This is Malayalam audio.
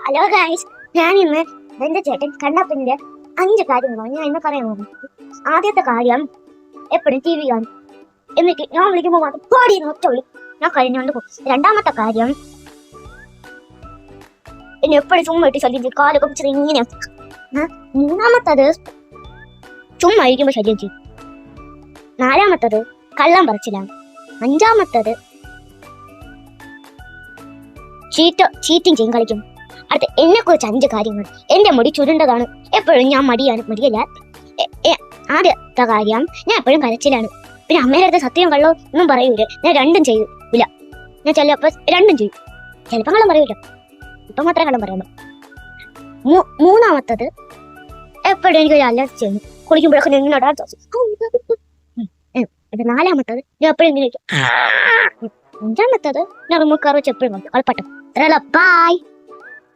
ഹലോ ഗൈസ്, ഞാൻ ഇന്ന് എന്റെ ചേട്ടൻ കണ്ണപ്പന്റെ 5 കാര്യങ്ങളാണ് ഞാൻ ഇന്ന് പറയാൻ പോകുന്നത്. ആദ്യത്തെ കാര്യം, എപ്പോഴും ടി വി കാണും. എന്നിട്ട് ഞാൻ വിളിക്കുമ്പോൾ മാത്രം പാടി ഒറ്റ വിളി ഞാൻ കഴിഞ്ഞുകൊണ്ട് പോകും. രണ്ടാമത്തെ കാര്യം, എന്നെ എപ്പോഴും ചുമ്മാ ഇട്ട് ശല്യം ചെയ്യും, കാലൊക്കെ പിടിച്ചത് ഇങ്ങനെ. മൂന്നാമത്തത്, ചുമ്മാ ഇരിക്കുമ്പോൾ ശല്യം ചെയ്യും. നാലാമത്തത്, കള്ളം പറച്ചിലാണ്. അഞ്ചാമത്തത്, ചീറ്റിംഗ് ചെയ്യും, കളിക്കും. അടുത്ത, എന്നെ കുറിച്ച് 5 കാര്യങ്ങൾ. എന്റെ മുടി ചുരുണ്ടതാണ്, എപ്പോഴും ഞാൻ മടിയല്ല. ആദ്യത്തെ കാര്യം, ഞാൻ എപ്പോഴും കരച്ചിലാണ്. പിന്നെ അമ്മയുടെ അടുത്ത് സത്യം കള്ളോ ഒന്നും പറയൂല, ഞാൻ രണ്ടും ചെയ്യൂല. ഞാൻ ചിലപ്പോ രണ്ടും ചെയ്യും, ചിലപ്പോൾ കള്ളം പറയൂല, ഇപ്പൊ മാത്രമേ കള്ളം പറയുള്ളൂ. മൂന്നാമത്തത്, എപ്പോഴും എനിക്ക് അലർജി ചെയ്യുന്നു, കുളിക്കുമ്പോഴൊക്കെ നിന്നോടാ. നാലാമത്തത്, ഞാൻ എപ്പോഴും ഇങ്ങനെ. അഞ്ചാമത്തത്, ഞാൻ റിമോട്ട് കാർ വെച്ച് എപ്പോഴും കളിപ്പട്ടം. ബൈ.